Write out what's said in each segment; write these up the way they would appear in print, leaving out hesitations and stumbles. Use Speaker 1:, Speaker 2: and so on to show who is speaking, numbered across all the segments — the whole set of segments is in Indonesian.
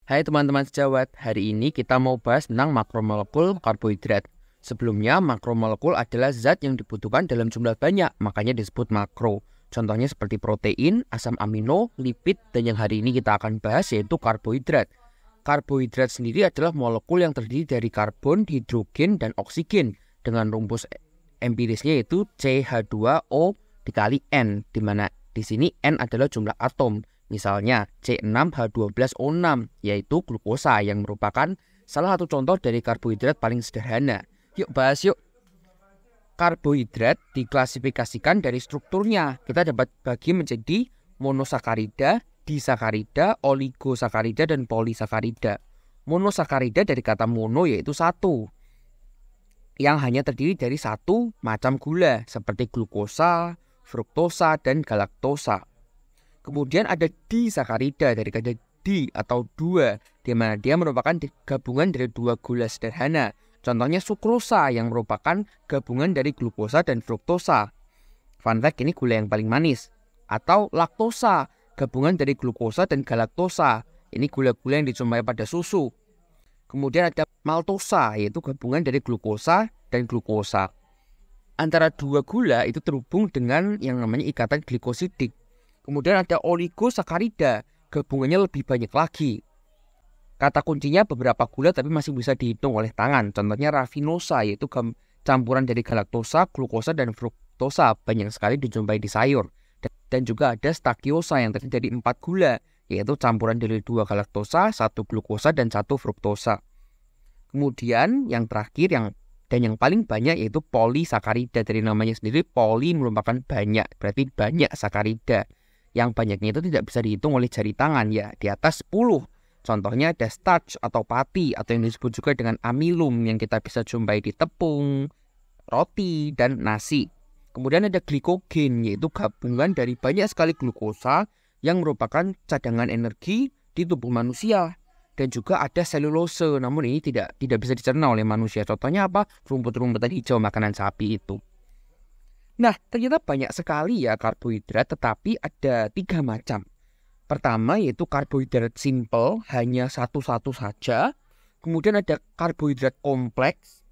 Speaker 1: Hai teman-teman sejawat, hari ini kita mau bahas tentang makromolekul karbohidrat. Sebelumnya, makromolekul adalah zat yang dibutuhkan dalam jumlah banyak, makanya disebut makro. Contohnya seperti protein, asam amino, lipid, dan yang hari ini kita akan bahas yaitu karbohidrat. Karbohidrat sendiri adalah molekul yang terdiri dari karbon, hidrogen, dan oksigen dengan rumus empirisnya yaitu CH2O dikali N, di mana di sini N adalah jumlah atom. Misalnya C6H12O6 yaitu glukosa yang merupakan salah satu contoh dari karbohidrat paling sederhana. Yuk bahas yuk. Karbohidrat diklasifikasikan dari strukturnya. Kita dapat bagi menjadi monosakarida, disakarida, oligosakarida, dan polisakarida. Monosakarida dari kata mono yaitu satu, yang hanya terdiri dari satu macam gula seperti glukosa, fruktosa, dan galaktosa. Kemudian ada disakarida dari kata di atau dua, di mana dia merupakan gabungan dari dua gula sederhana. Contohnya sukrosa yang merupakan gabungan dari glukosa dan fruktosa. Fun fact, ini gula yang paling manis. Atau laktosa, gabungan dari glukosa dan galaktosa. Ini gula-gula yang dijumpai pada susu. Kemudian ada maltosa, yaitu gabungan dari glukosa dan glukosa. Antara dua gula itu terhubung dengan yang namanya ikatan glikosidik. Kemudian ada oligosakarida, gabungannya lebih banyak lagi. Kata kuncinya beberapa gula tapi masih bisa dihitung oleh tangan. Contohnya rafinosa, yaitu campuran dari galaktosa, glukosa, dan fruktosa. Banyak sekali dijumpai di sayur. Dan juga ada stakiosa yang terdiri dari 4 gula, yaitu campuran dari 2 galaktosa, 1 glukosa, dan 1 fruktosa. Kemudian yang terakhir dan yang paling banyak yaitu polisakarida. Dari namanya sendiri, poli merupakan banyak, berarti banyak sakarida. Yang banyaknya itu tidak bisa dihitung oleh jari tangan, ya di atas 10. Contohnya ada starch atau pati atau yang disebut juga dengan amilum yang kita bisa jumpai di tepung, roti, dan nasi. Kemudian ada glikogen, yaitu gabungan dari banyak sekali glukosa yang merupakan cadangan energi di tubuh manusia. Dan juga ada selulose, namun ini tidak bisa dicerna oleh manusia. Contohnya apa? Rumput-rumputan hijau makanan sapi itu. Nah, ternyata banyak sekali ya karbohidrat, tetapi ada 3 macam. Pertama yaitu karbohidrat simple, hanya satu-satu saja. Kemudian ada karbohidrat kompleks,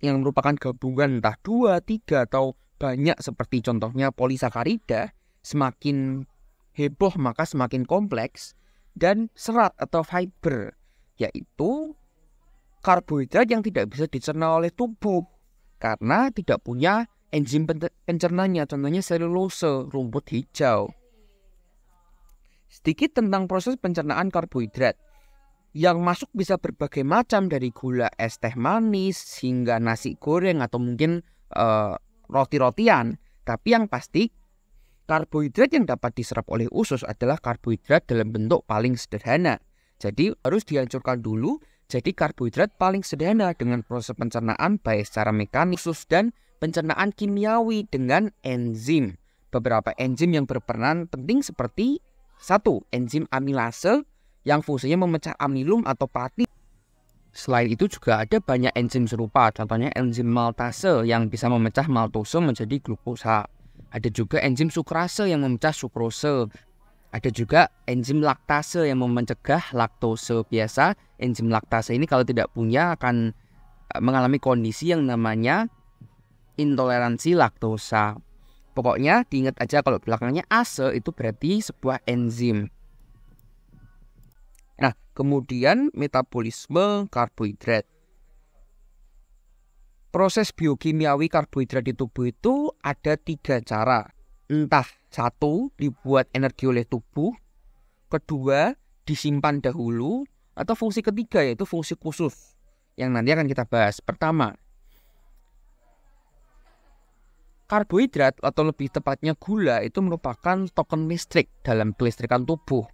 Speaker 1: yang merupakan gabungan entah 2, 3, atau banyak seperti contohnya polisakarida. Semakin heboh maka semakin kompleks. Dan serat atau fiber, yaitu karbohidrat yang tidak bisa dicerna oleh tubuh karena tidak punya enzim pencernanya, contohnya selulose, rumput hijau. Sedikit tentang proses pencernaan karbohidrat. Yang masuk bisa berbagai macam, dari gula es teh manis hingga nasi goreng atau mungkin roti-rotian. Tapi yang pasti, karbohidrat yang dapat diserap oleh usus adalah karbohidrat dalam bentuk paling sederhana. Jadi harus dihancurkan dulu jadi karbohidrat paling sederhana dengan proses pencernaan baik secara mekanik usus dan pencernaan kimiawi dengan enzim. Beberapa enzim yang berperan penting seperti 1. Enzim amilase yang fungsinya memecah amilum atau pati. Selain itu juga ada banyak enzim serupa, contohnya enzim maltase yang bisa memecah maltose menjadi glukosa. Ada juga enzim sukrase yang memecah sukrose. Ada juga enzim laktase yang mencegah laktose. Biasa enzim laktase ini kalau tidak punya akan mengalami kondisi yang namanya intoleransi laktosa. Pokoknya diingat aja kalau belakangnya ase itu berarti sebuah enzim. Nah, kemudian metabolisme karbohidrat. Proses biokimiawi karbohidrat di tubuh itu ada 3 cara. Entah 1 dibuat energi oleh tubuh, kedua disimpan dahulu, atau fungsi ketiga yaitu fungsi khusus yang nanti akan kita bahas. Pertama, karbohidrat atau lebih tepatnya gula itu merupakan token listrik dalam kelistrikan tubuh.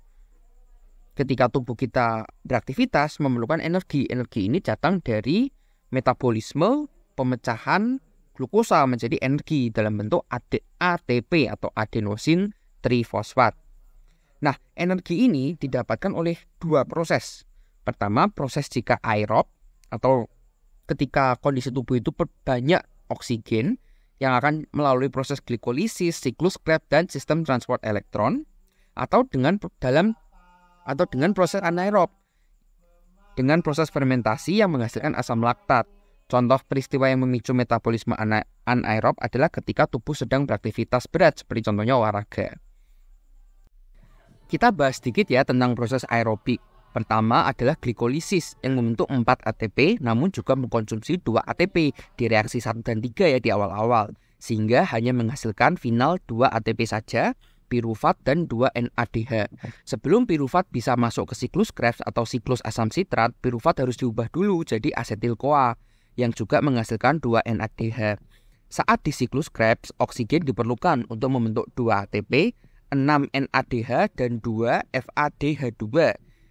Speaker 1: Ketika tubuh kita beraktivitas memerlukan energi. Energi ini datang dari metabolisme pemecahan glukosa menjadi energi dalam bentuk ATP atau adenosin trifosfat. Nah, energi ini didapatkan oleh 2 proses. Pertama, proses jika aerob atau ketika kondisi tubuh itu banyak oksigen yang akan melalui proses glikolisis, siklus Krebs, dan sistem transport elektron, atau dengan proses anaerob dengan proses fermentasi yang menghasilkan asam laktat. Contoh peristiwa yang memicu metabolisme anaerob adalah ketika tubuh sedang beraktivitas berat, seperti contohnya olahraga. Kita bahas sedikit ya tentang proses aerobik. Pertama adalah glikolisis yang membentuk 4 ATP namun juga mengkonsumsi 2 ATP di reaksi 1 dan 3 ya di awal-awal. Sehingga hanya menghasilkan final 2 ATP saja, pirufat dan 2 NADH. Sebelum pirufat bisa masuk ke siklus Krebs atau siklus asam sitrat, pirufat harus diubah dulu jadi asetil-CoA yang juga menghasilkan 2 NADH. Saat di siklus Krebs, oksigen diperlukan untuk membentuk 2 ATP, 6 NADH dan 2 FADH2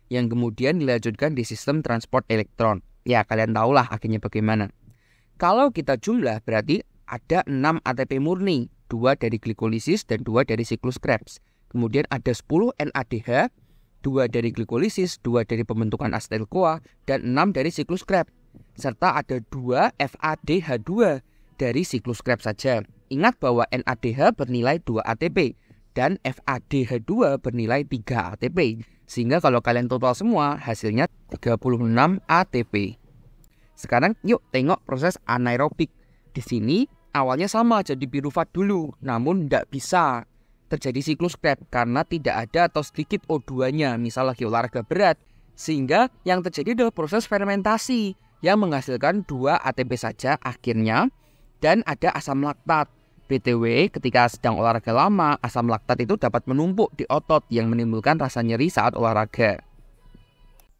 Speaker 1: yang kemudian dilanjutkan di sistem transport elektron. Ya, kalian tahulah akhirnya bagaimana. Kalau kita jumlah berarti ada 6 ATP murni, 2 dari glikolisis dan 2 dari siklus Krebs. Kemudian ada 10 NADH, 2 dari glikolisis, 2 dari pembentukan asetil-CoA, dan 6 dari siklus Krebs. Serta ada 2 FADH2 dari siklus Krebs saja. Ingat bahwa NADH bernilai 2 ATP dan FADH2 bernilai 3 ATP. Sehingga kalau kalian total semua hasilnya 36 ATP. Sekarang yuk tengok proses anaerobik. Di sini awalnya sama jadi pirufat dulu, namun tidak bisa terjadi siklus Krebs karena tidak ada atau sedikit O2-nya, misal lagi olahraga berat. Sehingga yang terjadi adalah proses fermentasi yang menghasilkan 2 ATP saja akhirnya dan ada asam laktat. BTW, ketika sedang olahraga lama, asam laktat itu dapat menumpuk di otot yang menimbulkan rasa nyeri saat olahraga.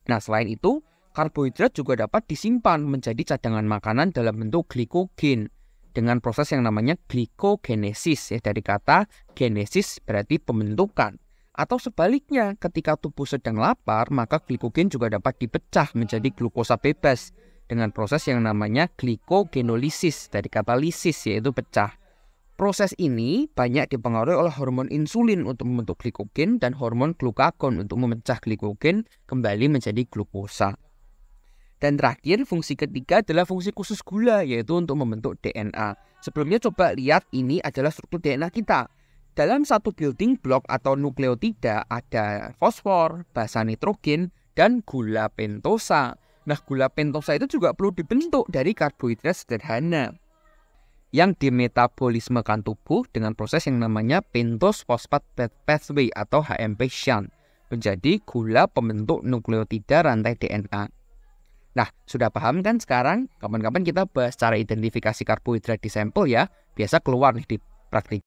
Speaker 1: Nah, selain itu, karbohidrat juga dapat disimpan menjadi cadangan makanan dalam bentuk glikogen dengan proses yang namanya glikogenesis, ya dari kata genesis berarti pembentukan. Atau sebaliknya, ketika tubuh sedang lapar, maka glikogen juga dapat dipecah menjadi glukosa bebas dengan proses yang namanya glikogenolisis dari kata lisis, yaitu pecah. Proses ini banyak dipengaruhi oleh hormon insulin untuk membentuk glikogen dan hormon glukagon untuk memecah glikogen kembali menjadi glukosa. Dan terakhir, fungsi ketiga adalah fungsi khusus gula, yaitu untuk membentuk DNA. Sebelumnya coba lihat ini adalah struktur DNA kita. Dalam satu building block atau nukleotida ada fosfor, basa nitrogen, dan gula pentosa. Nah, gula pentosa itu juga perlu dibentuk dari karbohidrat sederhana yang dimetabolismekan tubuh dengan proses yang namanya pentose phosphate pathway atau HMP shunt menjadi gula pembentuk nukleotida rantai DNA. Nah, sudah paham kan sekarang? Kapan-kapan kita bahas cara identifikasi karbohidrat di sampel ya. Biasa keluar nih di praktik.